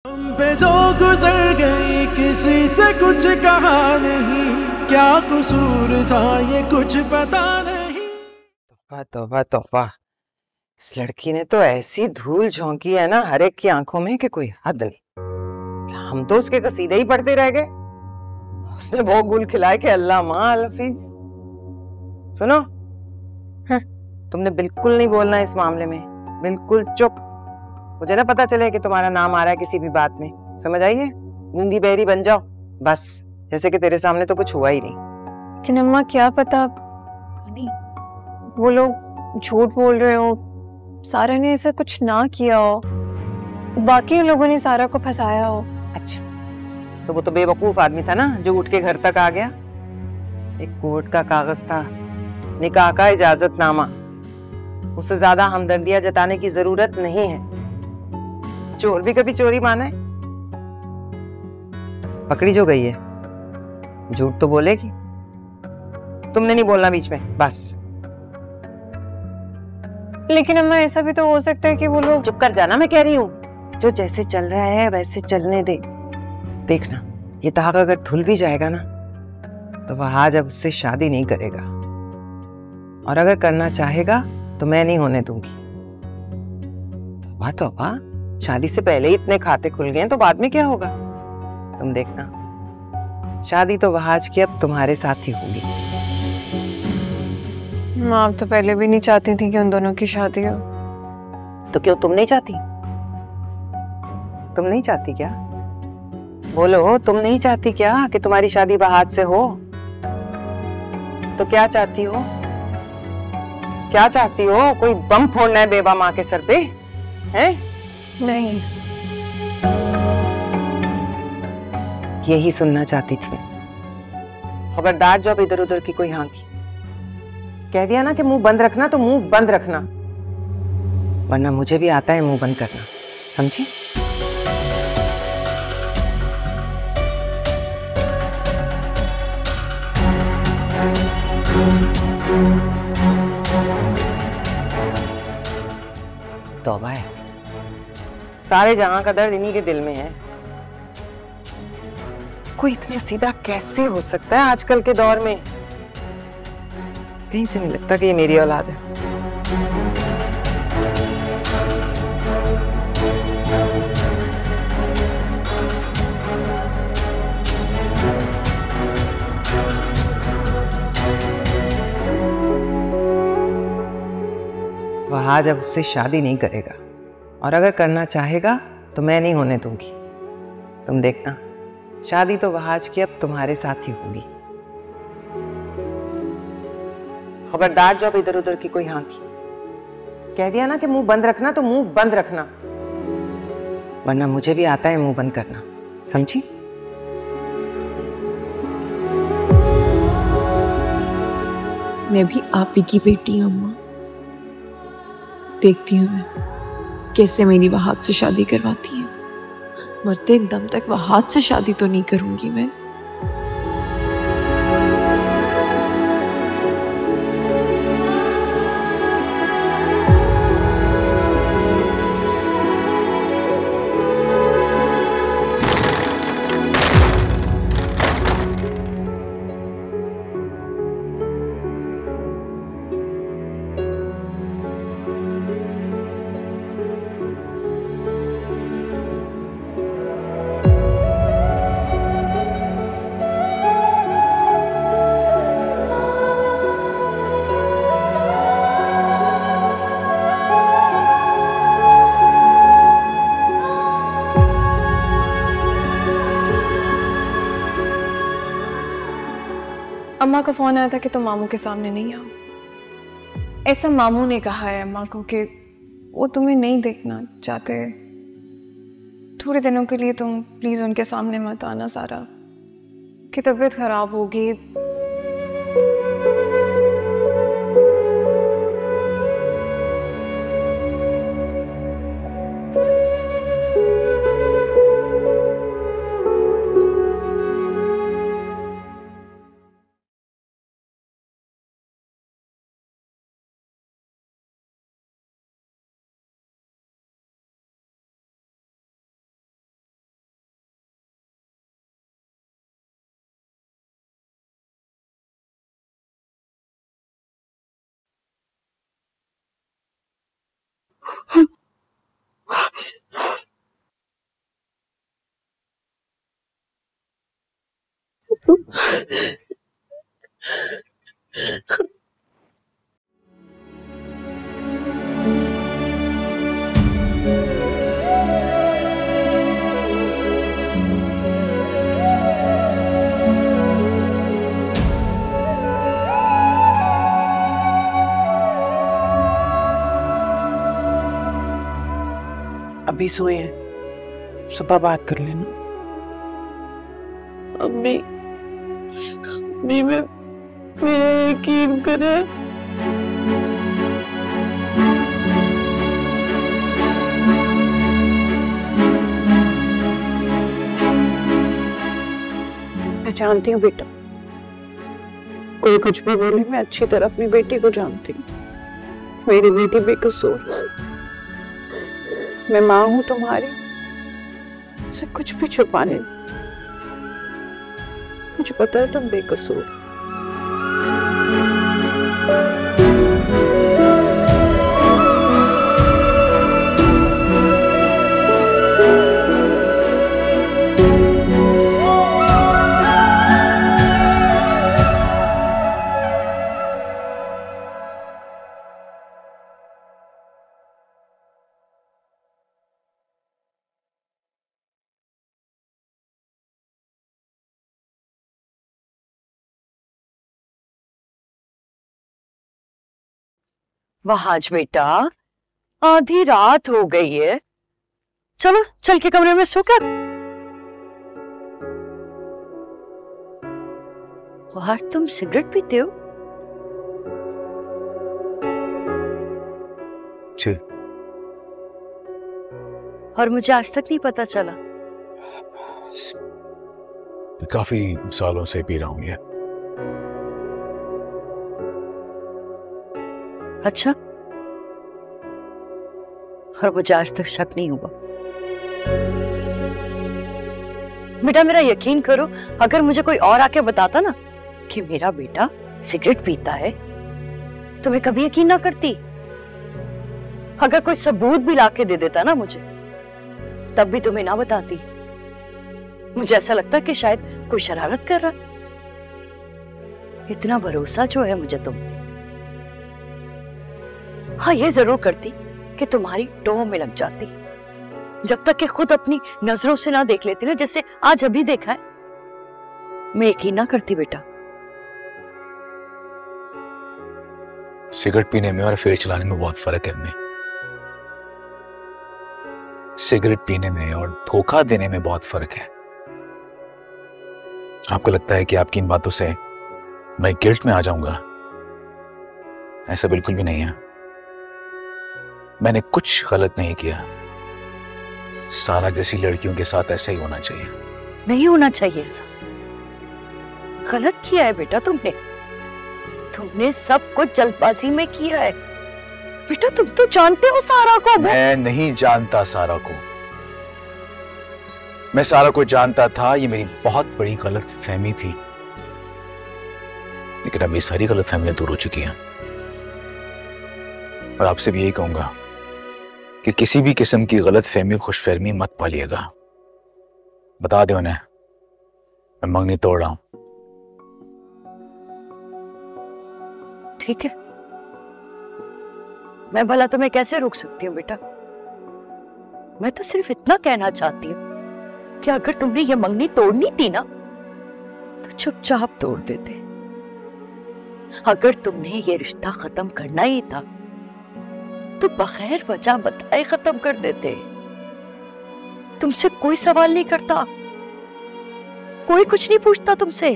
हम पे जो गुजर गई किसी से कुछ कहा नहीं, क्या कसूर था ये कुछ पता नहीं। तोहफा तोहफा तोहफा, इस लड़की ने तो ऐसी धूल झोंकी है ना हर एक की आंखों में कि कोई हद नहीं। हम तो उसके कसीदे ही पढ़ते रह गए। उसने वो गुल खिलाए कि अल्लाह माँ अल हफीज। सुनो, तुमने बिल्कुल नहीं बोलना इस मामले में, बिल्कुल चुप। मुझे ना पता चले कि तुम्हारा नाम आ रहा है किसी भी बात में, समझ आई है? गूंगी बहरी बन जाओ बस, जैसे कि तेरे सामने तो कुछ हुआ ही नहीं। लेकिन अम्मा क्या पता नहीं, वो लोग झूठ बोल रहे हो, सारा ने ऐसा कुछ ना किया हो, बाकी लोगों ने सारा को फंसाया हो। अच्छा, तो वो तो बेवकूफ आदमी था ना जो उठ के घर तक आ गया। एक कोर्ट का कागज था, निकाह का इजाजतनामा, उससे ज्यादा हमदर्दियां जताने की जरूरत नहीं है। चोर भी कभी चोरी माना है? पकड़ी जो गई है, झूठ तो बोलेगी। तुमने नहीं बोलना बीच में, बस। लेकिन अम्मा ऐसा भी तो हो सकता है कि वो लोग। चुप कर जाना, मैं कह रही हूँ। जो जैसे चल रहा है वैसे चलने दे। देखना, ये दाग अगर धुल भी जाएगा ना तो वह आज अब उससे शादी नहीं करेगा, और अगर करना चाहेगा तो मैं नहीं होने दूंगी। तो शादी से पहले ही इतने खाते खुल गए हैं तो बाद में क्या होगा? तुम देखना, शादी तो वहाज की अब तुम्हारे साथ ही होगी। माँ तो पहले भी नहीं चाहती थी कि उन दोनों की शादी हो। तो क्यों तुम नहीं चाहती? तुम नहीं चाहती क्या? बोलो, तुम नहीं चाहती क्या कि तुम्हारी शादी बहाद से हो? तो क्या चाहती हो? क्या चाहती हो? कोई बम फोड़ना है बेबा माँ के सर पे? हैं? नहीं, यही सुनना चाहती थी मैं। खबरदार जब इधर उधर की कोई हाँकी। कह दिया ना कि मुंह बंद रखना तो मुंह बंद रखना, वरना मुझे भी आता है मुंह बंद करना, समझी? तौबा है, सारे जहां का दर्द इन्हीं के दिल में है। कोई इतना सीधा कैसे हो सकता है आजकल के दौर में? कहीं से नहीं लगता कि ये मेरी औलाद है। वह आज अब उससे शादी नहीं करेगा, और अगर करना चाहेगा तो मैं नहीं होने दूंगी। तुम देखना, शादी तो वहाज की अब तुम्हारे साथ ही होगी। खबरदार जब इधर उधर की कोई हाँकी। कह दिया ना कि मुंह बंद रखना तो मुंह बंद रखना, वरना मुझे भी आता है मुंह बंद करना, समझी? मैं भी आप ही की बेटी हूँ अम्मा। देखती हूँ मैं कैसे मेरी वहाद से शादी करवाती है। मरते दम तक वहाद से शादी तो नहीं करूंगी मैं। अम्मा का फोन आया था कि तुम मामू के सामने नहीं आओ। ऐसा मामू ने कहा है अम्मा को कि वो तुम्हें नहीं देखना चाहते। थोड़े दिनों के लिए तुम प्लीज उनके सामने मत आना, सारा की तबीयत खराब होगी। अभी सोए हैं, सुबह बात कर लेना। अम्मी, अम्मी में मेरा यकीन करे। मैं जानती हूँ बेटा, कोई कुछ भी बोले, मैं अच्छी तरह अपनी बेटी को जानती हूँ। मेरी बेटी बेकसूर, मैं माँ हूं तुम्हारी, से कुछ भी छुपाने, मुझे पता है तुम बेकसूर। वहाज बेटा, आधी रात हो गई है, चलो चल के कमरे में सो क्या। वहाज, तुम सिगरेट पीते हो? जी। और मुझे आज तक नहीं पता चला? काफी सालों से पी रहा हूं ये। अच्छा, और मुझे आज तक शक नहीं हुआ। बेटा मेरा यकीन करो, अगर मुझे कोई और आके बताता ना कि मेरा बेटा सिगरेट पीता है तो मैं कभी यकीन ना करती। अगर कोई सबूत भी लाके दे देता ना मुझे, तब भी तुम्हें ना बताती। मुझे ऐसा लगता कि शायद कोई शरारत कर रहा। इतना भरोसा जो है मुझे तुम। हाँ, ये जरूर करती कि तुम्हारी टोह में लग जाती, जब तक कि खुद अपनी नजरों से ना देख लेती ना, जैसे आज अभी देखा है। मैं यकीन ना करती बेटा। सिगरेट पीने में और अफेयर चलाने में बहुत फर्क है अम्मी। सिगरेट पीने में और धोखा देने में बहुत फर्क है। आपको लगता है कि आपकी इन बातों से मैं गिल्ट में आ जाऊंगा? ऐसा बिल्कुल भी नहीं है। मैंने कुछ गलत नहीं किया। सारा जैसी लड़कियों के साथ ऐसा ही होना चाहिए। नहीं होना चाहिए ऐसा। गलत किया है बेटा तुमने। तुमने सब कुछ जल्दबाजी में किया है बेटा। तुम तो जानते हो सारा को। मैं नहीं जानता सारा को। मैं सारा को जानता था। ये मेरी बहुत बड़ी गलत फहमी थी, लेकिन अब ये सारी गलत फहमियां दूर हो चुकी हैं। और आपसे भी यही कहूंगा कि किसी भी किस्म की गलत फहमी, खुशफहमी मत पालिएगा। बता दे उन्हें मैं मंगनी तोड़ रहा हूं। ठीक है, मैं भला तुम्हें कैसे रोक सकती हूँ बेटा। मैं तो सिर्फ इतना कहना चाहती हूँ कि अगर तुमने ये मंगनी तोड़नी थी ना, तो चुपचाप तोड़ देते। अगर तुमने ये रिश्ता खत्म करना ही था तो बगैर वजह बताए खत्म कर देते। तुमसे कोई सवाल नहीं करता, कोई कुछ नहीं पूछता तुमसे,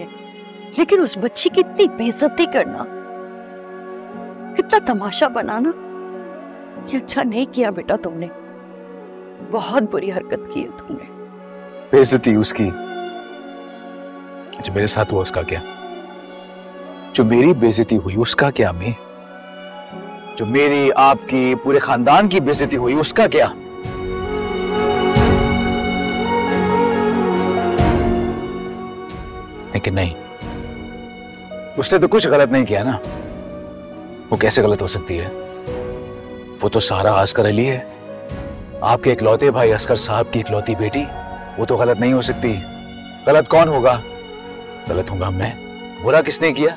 लेकिन उस बच्ची की इतनी बेइज्जती करना, इतना तमाशा बनाना, ये अच्छा नहीं किया बेटा तुमने। बहुत बुरी हरकत की है तुमने। बेइज्जती उसकी, जो मेरे साथ हुआ उसका क्या? जो मेरी बेइज्जती हुई उसका क्या? मैं जो मेरी, आपकी, पूरे खानदान की बेइज्जती हुई उसका क्या? लेकिन नहीं, उसने तो कुछ गलत नहीं किया ना। वो कैसे गलत हो सकती है? वो तो सारा अस्कर अली है, आपके इकलौते भाई असगर साहब की इकलौती बेटी। वो तो गलत नहीं हो सकती। गलत कौन होगा? गलत हूंगा मैं? बुरा किसने किया?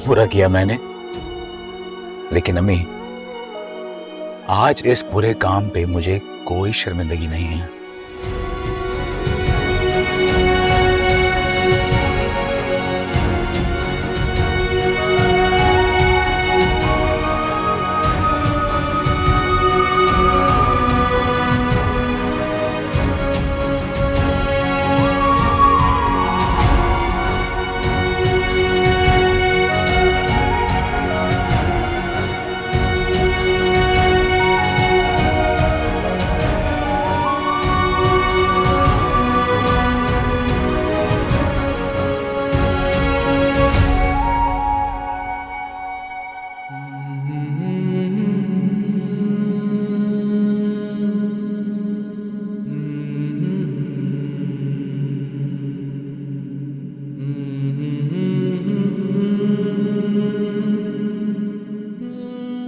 बुरा किया मैंने। लेकिन अम्मी, आज इस बुरे काम पे मुझे कोई शर्मिंदगी नहीं है।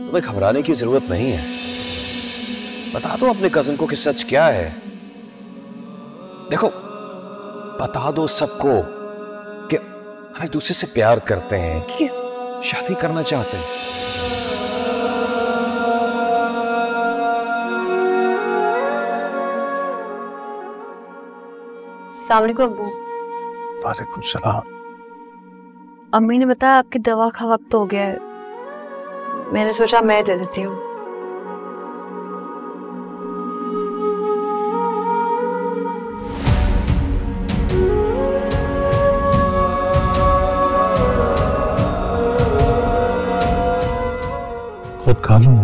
तुम्हें घबराने की जरूरत नहीं है। बता दो अपने कजन को कि सच क्या है। देखो, बता दो सबको कि हम एक दूसरे से प्यार करते हैं, शादी करना चाहते हैं। अस्सलाम वालेकुम अब्बू। वालेकुम सलाम। अम्मी ने बताया आपकी दवा का वक्त हो गया है, मैंने सोचा मैं दे देती हूँ। खुद खा लूं।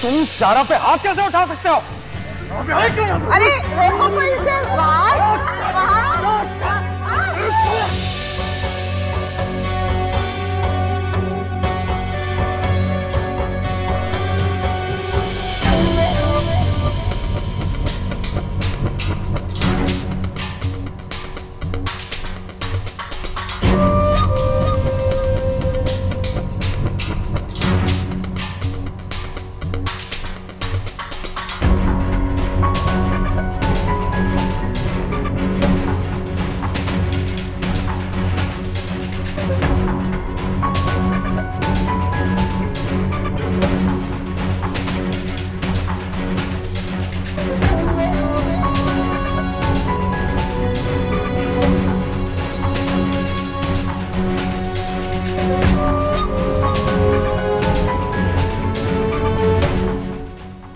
तुम सारा पे हाथ कैसे उठा सकते हो? अरे रोको तो इसे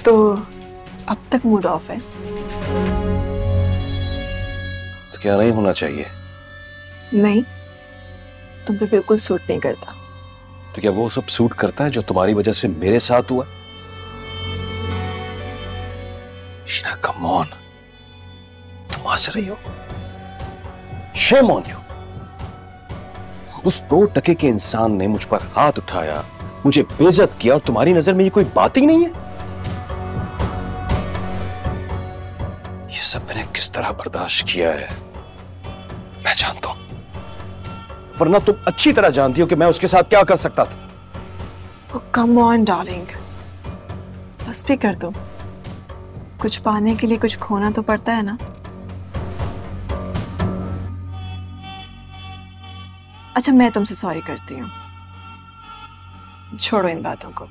तो अब तक मूड ऑफ है। तो क्या नहीं होना चाहिए? नहीं, तुम पे बिल्कुल सूट नहीं करता। तो क्या वो सब सूट करता है जो तुम्हारी वजह से मेरे साथ हुआ? शीना, कम ऑन, तुम हंस रही हो? Shame on you. उस 2 टके के इंसान ने मुझ पर हाथ उठाया, मुझे बेइज्जत किया, और तुम्हारी नजर में ये कोई बात ही नहीं है? ये सब मैंने किस तरह बर्दाश्त किया है मैं जानता हूं, वरना तुम अच्छी तरह जानती हो कि मैं उसके साथ क्या कर सकता था। कम ऑन डार्लिंग, बस भी कर दो। कुछ पाने के लिए कुछ खोना तो पड़ता है ना। अच्छा, मैं तुमसे सॉरी करती हूँ, छोड़ो इन बातों को।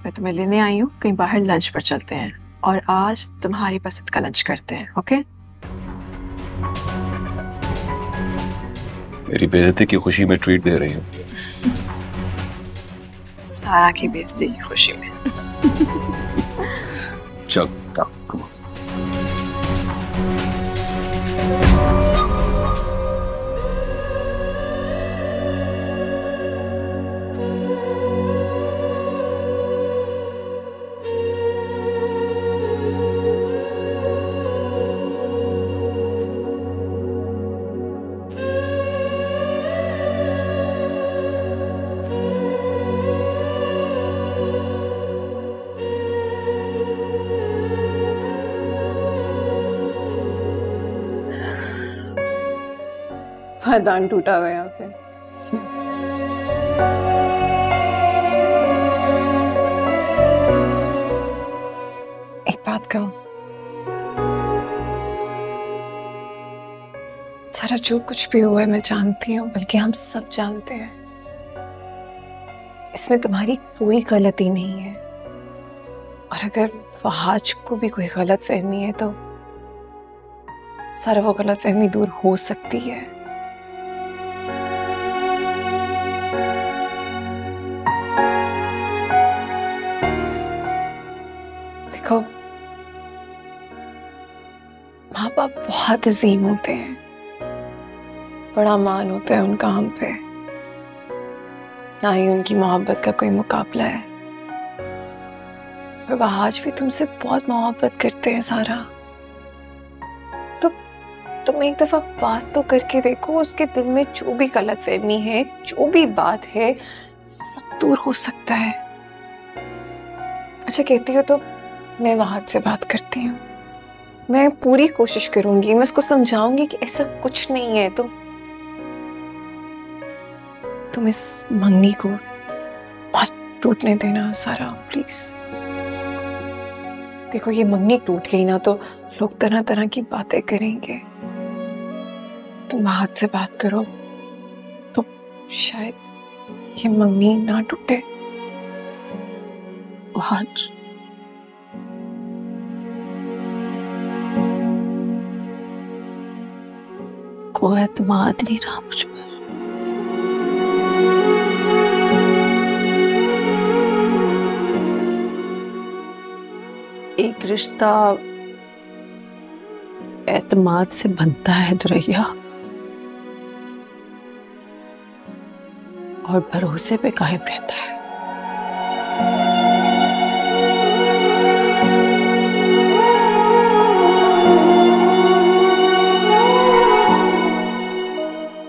मैं तुम्हें लेने आई हूँ, कहीं बाहर लंच पर चलते हैं। और आज तुम्हारी पसंद का लंच करते हैं, ओके? मेरी बेइज्जती की खुशी में ट्रीट दे रही हूँ। सारा की बेइज्जती की खुशी में। चल दान टूटा हुआ है यहाँ पे। एक बात कहूं, सारा जो कुछ भी हुआ है मैं जानती हूँ, बल्कि हम सब जानते हैं इसमें तुम्हारी कोई गलती नहीं है। और अगर फहाज को भी कोई गलत फहमी है तो सारा वो गलत फहमी दूर हो सकती है। देखो, माँ बाप बहुत अजीम होते हैं, बड़ा मान होता है उनका हम पे, ना ही उनकी मोहब्बत का कोई मुकाबला है। और वह आज भी तुमसे बहुत मोहब्बत करते हैं सारा। तो तुम एक दफा बात तो करके देखो, उसके दिल में जो भी गलतफहमी है, जो भी बात है, सब दूर हो सकता है। अच्छा कहती हो तो मैं वहाद से बात करती हूँ, मैं पूरी कोशिश करूंगी, मैं उसको समझाऊंगी कि ऐसा कुछ नहीं है। तुम इस मंगनी को मत टूटने देना सारा, प्लीज। देखो, ये मंगनी टूट गई ना तो लोग तरह तरह की बातें करेंगे। तुम वहाद से बात करो तो शायद ये मंगनी ना टूटे। वहाद, कोई एतमाद नहीं रहा मुझ पर। एक रिश्ता एतमाद से बनता है दुरैया, और भरोसे पे कायम रहता है।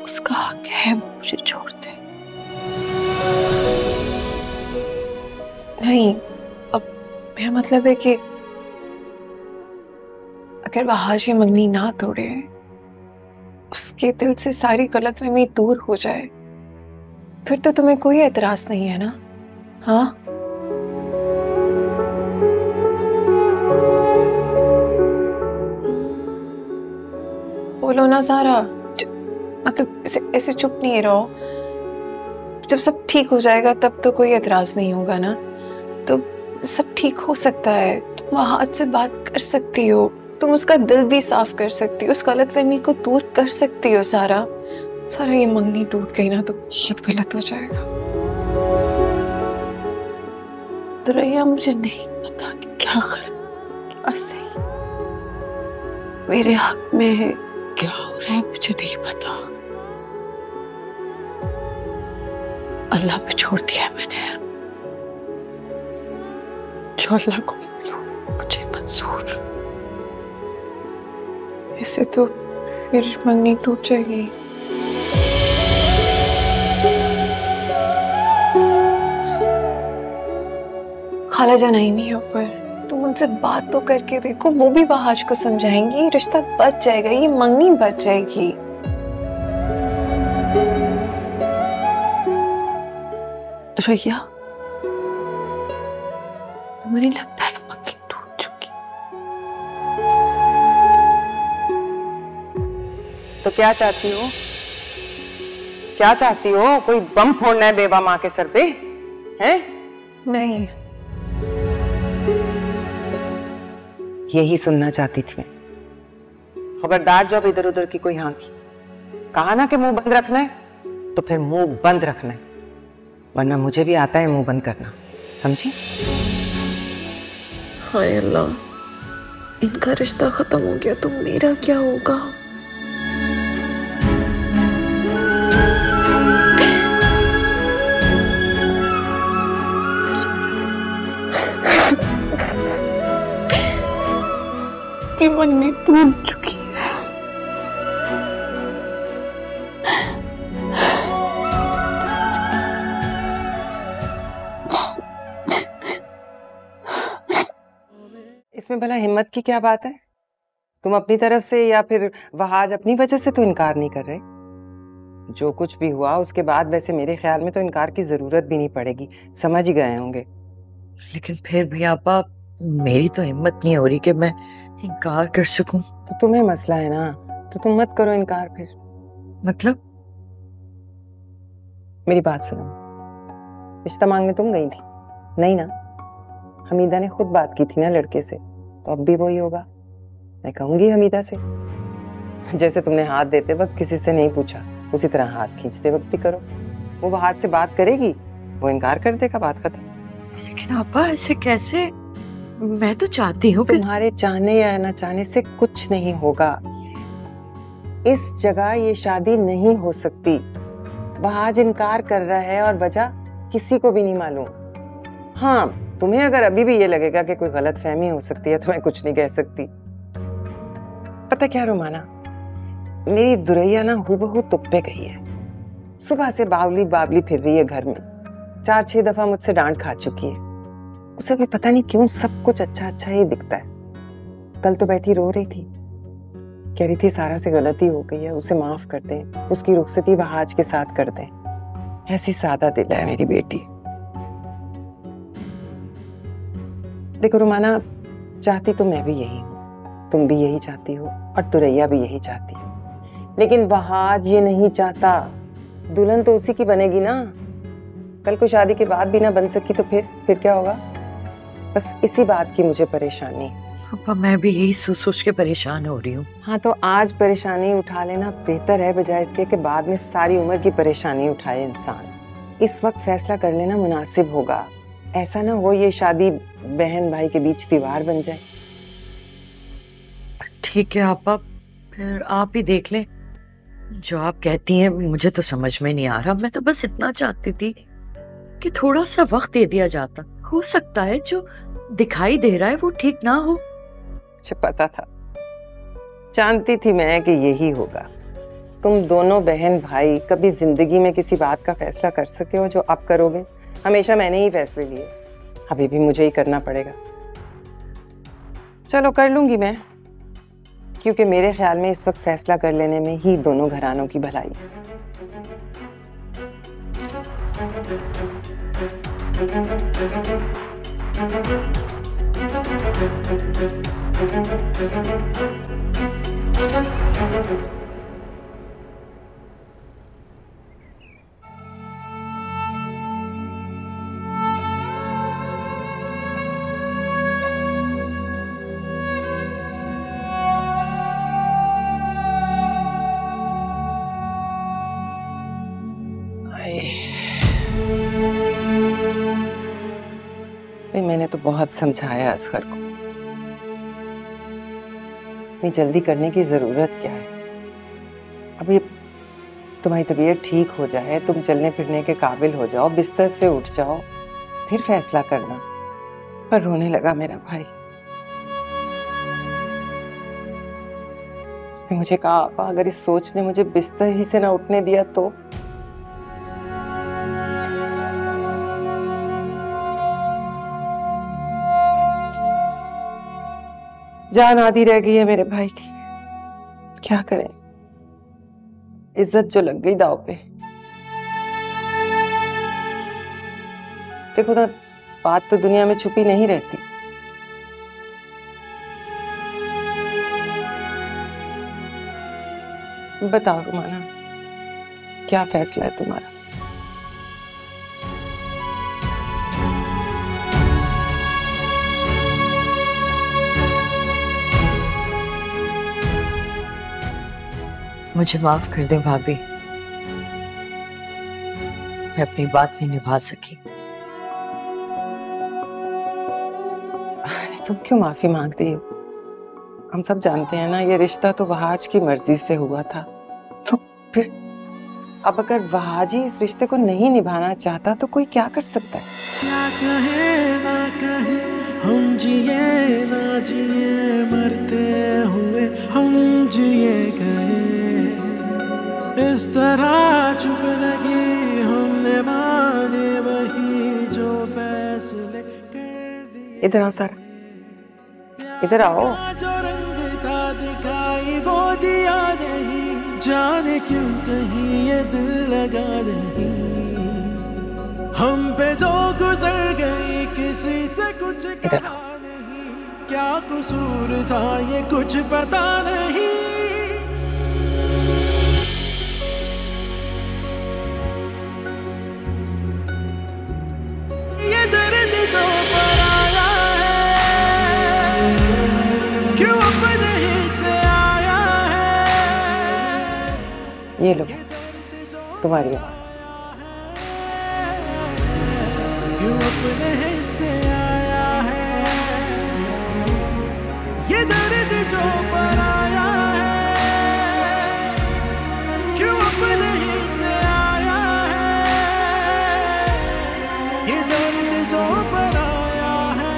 उसका हक है मुझे छोड़ दे। नहीं, अब मेरा मतलब है कि अगर वहाज ये मंगनी ना तोड़े, उसके दिल से सारी गलतफहमी दूर हो जाए, फिर तो तुम्हें कोई एतराज नहीं है ना? हाँ, बोलो ना सारा, मतलब ऐसे चुप नहीं रहो। जब सब ठीक हो जाएगा तब तो कोई एतराज नहीं होगा ना, तो सब ठीक हो सकता है। तुम वहाद से बात कर सकती हो, तुम उसका दिल भी साफ कर सकती हो, उस गलतफहमी को दूर कर सकती हो सारा। ये मंगनी टूट गई ना तो बहुत गलत हो जाएगा। दुरैया, मुझे नहीं पता कि क्या गलत क्या सही मेरे हक में है, क्या हो रहा है मुझे नहीं पता। अल्लाह पे छोड़ दिया है मैंने, जो अल्लाह को मंजूर मुझे मंजूर। ऐसे तो फिर मंगनी टूट जाएगी। खाला जान आई नहीं है ऊपर, तुम उनसे बात तो करके देखो, वो भी वहाज को समझाएंगी, रिश्ता बच जाएगा, ये मंगनी बच जाएगी। दुरैया, तुम्हें नहीं लगता है मंगनी टूट चुकी? तो क्या चाहती हो? क्या चाहती हो? कोई बम फोड़ना है बेवा माँ के सर पे? हैं? नहीं, यही सुनना चाहती थी मैं। खबरदार जब इधर उधर की कोई हाँकी, कहा ना कि मुंह बंद रखना है तो फिर मुंह बंद रखना है, वरना मुझे भी आता है मुंह बंद करना, समझी? हाय अल्लाह, इनका रिश्ता खत्म हो गया तो मेरा क्या होगा? मंगनी टूट चुकी है। इसमें भला हिम्मत की क्या बात है? तुम अपनी तरफ से या फिर वहाज अपनी वजह से तो इनकार नहीं कर रहे। जो कुछ भी हुआ उसके बाद वैसे मेरे ख्याल में तो इनकार की जरूरत भी नहीं पड़ेगी, समझ ही गए होंगे। लेकिन फिर भी आपा, मेरी तो हिम्मत नहीं हो रही कि मैं इनकार कर सकूं। तो तुम्हें मसला है ना, तो तुम मत करो इनकार फिर। मतलब? मेरी बात सुनो, रिश्ता मांगने तुम गई थी नहीं ना? हमीदा ने खुद बात की थी ना लड़के से, तो अब भी वही होगा। मैं कहूंगी हमीदा से, जैसे तुमने हाथ देते वक्त किसी से नहीं पूछा, उसी तरह हाथ खींचते वक्त भी करो। वो हाथ से बात करेगी, वो इनकार कर देगा, बात खत्म। लेकिन आपा ऐसे कैसे? मैं तो चाहती हूँ कि तुम्हारे चाहने या न चाहने से कुछ नहीं होगा। इस जगह ये शादी नहीं हो सकती। वह आज इनकार कर रहा है और वजह किसी को भी नहीं मालूम। हाँ, तुम्हें अगर अभी भी ये लगेगा कि कोई गलत फहमी हो सकती है तो मैं कुछ नहीं कह सकती। पता क्या रोमाना, मेरी दुरैया ना हूबहू तुप पे गई है। सुबह से बावली बावली फिर रही है घर में, 4-6 दफा मुझसे डांट खा चुकी है। उसे भी पता नहीं क्यों सब कुछ अच्छा अच्छा ही दिखता है। कल तो बैठी रो रही थी, कह रही थी सारा से गलती हो गई है, उसे माफ कर दें, उसकी रुखसती वहाज के साथ कर दें। ऐसी सादा दिल है मेरी बेटी। देखो रुमाना, चाहती तो मैं भी यही हूँ, तुम भी यही चाहती हो और तुरैया भी यही चाहती है, लेकिन वहाज ये नहीं चाहता। दुल्हन तो उसी की बनेगी ना। कल को शादी के बाद भी ना बन सकी तो फिर क्या होगा? बस इसी बात की मुझे परेशानी। पापा, मैं भी यही सोच सोच के परेशान हो रही हूँ। हाँ, तो आज परेशानी उठा लेना बेहतर है, बजाय इसके कि बाद में सारी उम्र की परेशानी उठाए इंसान। इस वक्त फैसला कर लेना मुनासिब होगा। ऐसा ना हो ये शादी बहन भाई के बीच दीवार बन जाए। ठीक है आपा, फिर आप ही देख लें। जो आप कहती हैं मुझे तो समझ में नहीं आ रहा। मैं तो बस इतना चाहती थी कि थोड़ा सा वक्त दे दिया जाता। हो सकता है जो दिखाई दे रहा है वो ठीक ना हो। मुझे पता था, जानती थी मैं कि यही होगा। तुम दोनों बहन भाई कभी जिंदगी में किसी बात का फैसला कर सके हो जो अब करोगे? हमेशा मैंने ही फैसले लिए, अभी भी मुझे ही करना पड़ेगा। चलो कर लूंगी मैं, क्योंकि मेरे ख्याल में इस वक्त फैसला कर लेने में ही दोनों घरानों की भलाई है। मैंने तो बहुत समझाया असगर को, इतनी जल्दी करने की जरूरत क्या है? अब ये तुम्हारी तबीयत ठीक हो जाए, तुम चलने फिरने के काबिल हो जाओ, बिस्तर से उठ जाओ, फिर फैसला करना। पर रोने लगा मेरा भाई। उसने मुझे कहा, आपा अगर इस सोच ने मुझे बिस्तर ही से ना उठने दिया तो? जान आधी रह गई है मेरे भाई की, क्या करें? इज्जत जो लग गई दाव पे। देखो ना, बात तो दुनिया में छुपी नहीं रहती। बताओ रुमाना, क्या फैसला है तुम्हारा? मुझे माफ कर दे भाभी, मैं अपनी बात नहीं निभा सकी। तुम क्यों माफी मांग रही हो? हम सब जानते हैं ना, ये रिश्ता तो वहाज की मर्जी से हुआ था। तो फिर अब अगर वहाज ही इस रिश्ते को नहीं निभाना चाहता तो कोई क्या कर सकता है? क्या कहे ना कहे, हम जिए ना जिए, मरते हुए हम जिए गए। इस तरह चुप लगी, हमने माने वही जो फैसले कर दिए। इधर आओ सारा, इधर आओ। जो रंग था दिखाई वो दिया नहीं, जाने क्यों कहीं ये दिल लगा नहीं। हम पे जो गुजर गई किसी से कुछ कहा नहीं, क्या कसूर था ये कुछ पता नहीं। ये दर्द जो पराया है, क्यों अपने ही से आया है। ये लो तुम्हारी आवाज। क्यों अपने ही से आया है, ये दर्द जो पराया है, क्यों अपने ही से आया है। ये दर्द जो पराया है,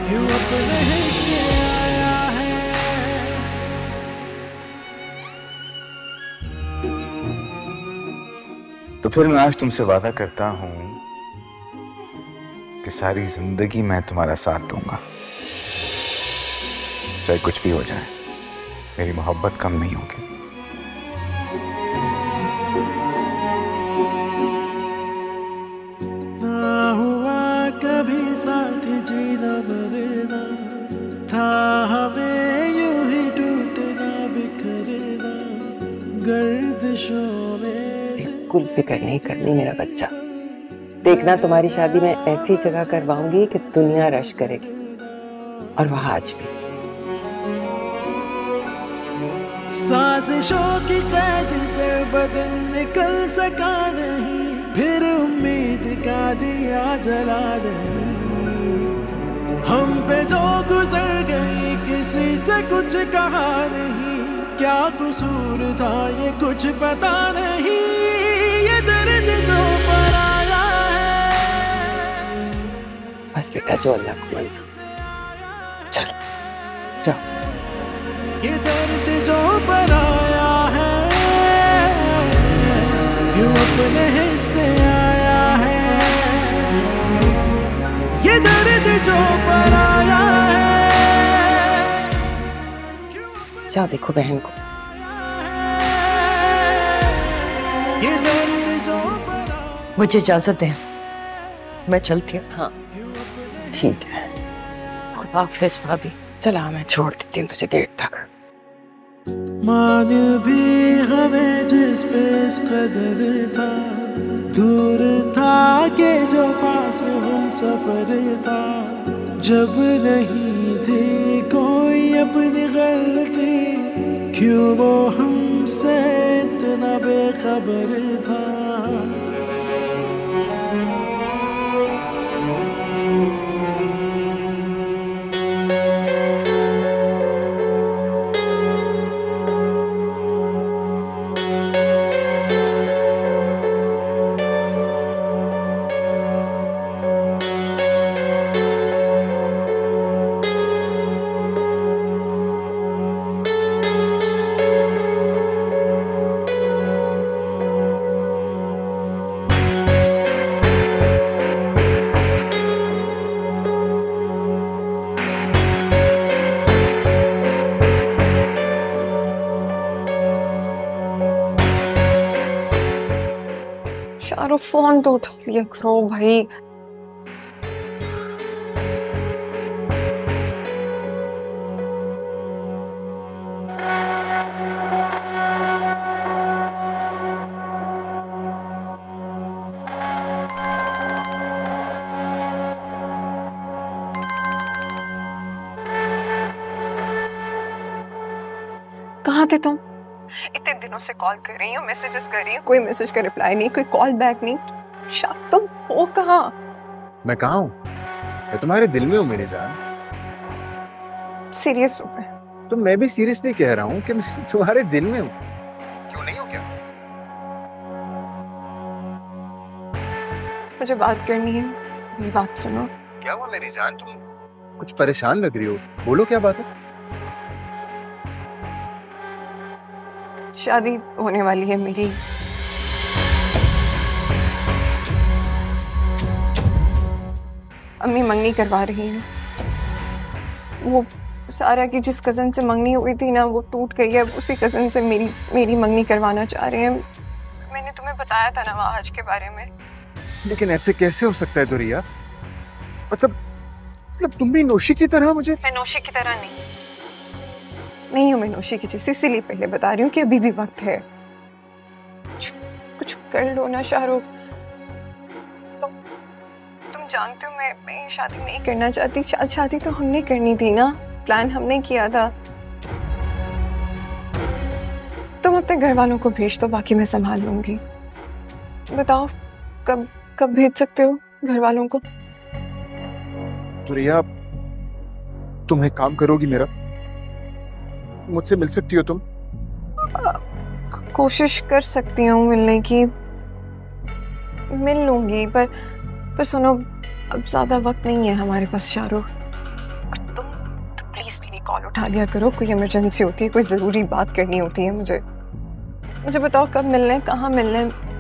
क्यों अपने ही से आया है। तो फिर मैं आज तुमसे वादा करता हूं कि सारी जिंदगी मैं तुम्हारा साथ दूंगा, चाहे कुछ भी हो जाए। मेरी मोहब्बत कम नहीं होगी। ना हुआ कभी साथ जीना मरना, था हमें यूं ही टूटना बिखरना, गर्दिशों में। बिल्कुल फिक्र नहीं करनी मेरा बच्चा। देखना तुम्हारी शादी मैं ऐसी जगह करवाऊंगी कि दुनिया रश करेगी, और वहाज भी। साजिशों की कैद से बदन निकल सका नहीं, फिर उम्मीद का दिया जला नहीं। हम पे जो गुजर गई किसी से कुछ कहा नहीं, क्या कसूर था ये कुछ पता नहीं। ये दर्द जो पराया है, बस बेटा जो अल्लाह को मंजूर। चलो जाओ। ये दर्द जो पराया है, क्यों अपने हिस्से आया है। ये दर्द जो पराया है, जाओ देखो बहन को। ये दर्द जो पराया। मुझे इजाजत दें, मैं चलती हूँ। हाँ ठीक है, खुदा हाफिज भाभी। चला मैं छोड़ देती हूँ तुझे गेट तक। मान भी हमें जिस पे इस कदर था, दूर था कि जो पास हम सफर था। जब नहीं थी कोई अपनी गलती, क्यों वो हमसे इतना बेखबर था। शाहरुख फोन तो उठा लिया करो भाई। कहाँ कहाँ थे तुम? इतने दिनों से कॉल कर रही हूँ, मैसेजेस कर रही हूँ, कोई मैसेज का रिप्लाई नहीं, कोई कॉल बैक नहीं। शाद तुम हो कहाँ? मैं कहाँ हूँ? मैं तुम्हारे दिल में हूँ मेरी जान। सीरियस हो गए? तो मैं भी सीरियसली कह रहा हूँ कि मैं तुम्हारे दिल में हूँ। क्यों नहीं हो क्या? मुझे बात करनी है, मेरी बात सुनो। क्या हुआ मेरी जान? तुम कुछ परेशान लग रही हो, बोलो क्या बात है? शादी होने वाली है मेरी। अम्मी मंगनी करवा रही हैं। वो सारा की जिस कजन से मंगनी हुई थी ना, वो टूट गई है। उसी कजन से मेरी मंगनी करवाना चाह रहे हैं। मैंने तुम्हें बताया था ना आज के बारे में। लेकिन ऐसे कैसे हो सकता है दुरिया? मतलब तुम भी नौशी की तरह मुझे? मैं नौशी की तरह नहीं हूँ, मैं नौशी की जैसी, इसीलिए पहले बता रही हूँ कि अभी भी वक्त है। कुछ कर लो ना शाहरुख। तुम जानते हो मैं ये शादी नहीं करना चाहती। शादी तो हमने करनी थी ना, प्लान हमने किया था। तुम अपने घर वालों को भेज दो, बाकी मैं संभाल लूंगी। बताओ कब भेज सकते हो घर वालों को? दुरिया, तुम एक काम करोगी मेरा? मुझसे मिल सकती हो तुम? कोशिश कर सकती हूँ मिलने की, मिल लूंगी, पर सुनो, अब ज्यादा वक्त नहीं है हमारे पास शाहरुख। तुम प्लीज मेरी कॉल उठा लिया करो, कोई इमरजेंसी होती है, कोई जरूरी बात करनी होती है मुझे बताओ कब मिलना है, कहाँ मिलना है?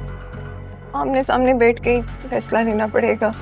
आमने सामने बैठ के फैसला लेना पड़ेगा।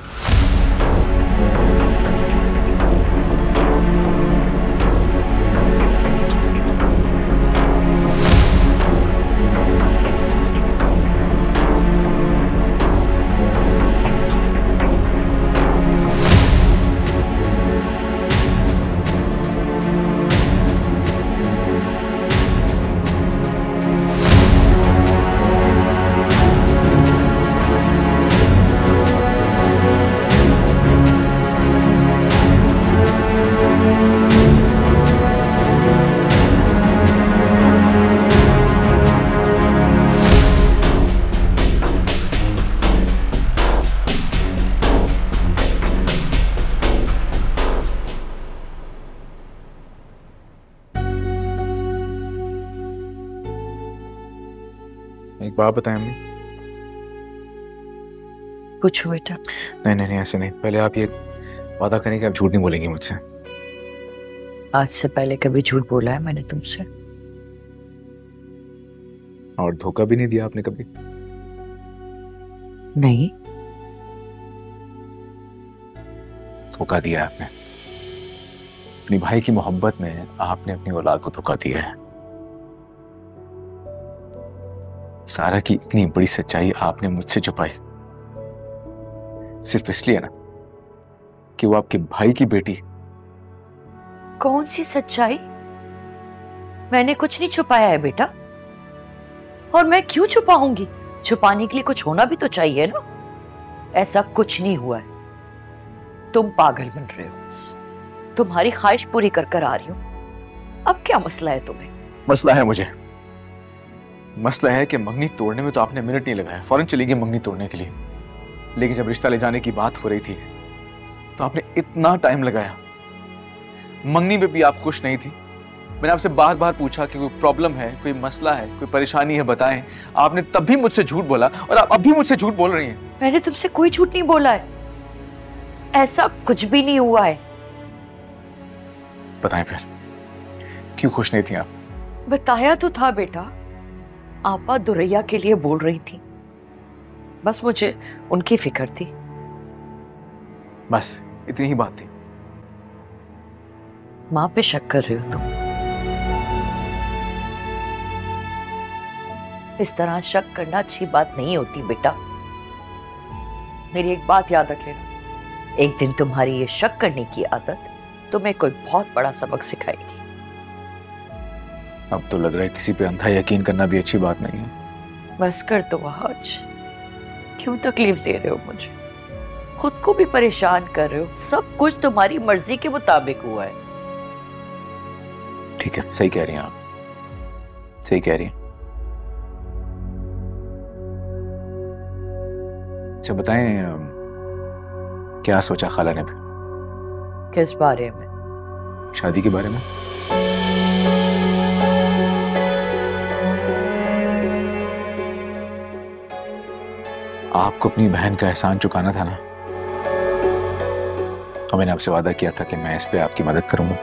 एक बात बताएं अम्मी। पूछो बेटा। नहीं ऐसे नहीं। पहले आप ये वादा करें कि आप झूठ नहीं बोलेंगी मुझसे। आज से पहले कभी झूठ बोला है मैंने तुमसे? और धोखा भी नहीं दिया आपने कभी? नहीं। धोखा दिया आपने। अपनी भाई की मोहब्बत में आपने अपनी औलाद को धोखा दिया है। सारा की इतनी बड़ी सच्चाई आपने मुझसे छुपाई सिर्फ इसलिए ना कि वो आपके भाई की बेटी। कौन सी सच्चाई? मैंने कुछ नहीं छुपाया है बेटा, और मैं क्यों छुपाऊंगी? छुपाने के लिए कुछ होना भी तो चाहिए ना। ऐसा कुछ नहीं हुआ है। तुम पागल बन रहे हो, बस तुम्हारी ख्वाहिश पूरी कर कर आ रही हूं। अब क्या मसला है तुम्हें? मसला है मुझे। मसला है कि मंगनी तोड़ने में तो आपने मिनट नहीं लगाया, फौरन चली गई मंगनी तोड़ने के लिए। लेकिन जब रिश्ता ले जाने की बात हो रही थी तो आपने इतना टाइम लगाया। मंगनी में भी आप खुश नहीं थी। मैंने आपसे बार बार पूछा कि कोई प्रॉब्लम है, कोई मसला है, कोई परेशानी है, बताएं। आपने तब भी मुझसे झूठ बोला और आप अब भी मुझसे झूठ बोल रही हैं। मैंने तुमसे कोई झूठ नहीं बोला है, ऐसा कुछ भी नहीं हुआ है। बताएं फिर, क्यों खुश नहीं थी आप? बताया तो था बेटा, आपा दुरैया के लिए बोल रही थी, बस मुझे उनकी फिक्र थी। बस इतनी ही बात थी। मां पे शक कर रहे हो तुम? इस तरह शक करना अच्छी बात नहीं होती बेटा। मेरी एक बात याद रख लेना, एक दिन तुम्हारी ये शक करने की आदत तुम्हें कोई बहुत बड़ा सबक सिखाएगी। अब तो लग रहा है किसी पे अंधा यकीन करना भी अच्छी बात नहीं है। बस कर दो आज, क्यों तकलीफ दे रहे हो मुझे? खुद को भी परेशान कर रहे हो। सब कुछ तुम्हारी मर्जी के मुताबिक हुआ है। ठीक है, सही कह रही हैं आप। सही कह रही है। अच्छा बताएं, क्या सोचा खाला ने फिर? किस बारे में? शादी के बारे में। आपको अपनी बहन का एहसान चुकाना था ना, और मैंने आपसे वादा किया था कि मैं इस पे आपकी मदद करूंगा।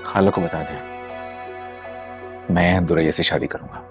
खाला को बता दें, मैं दुरैया से शादी करूंगा।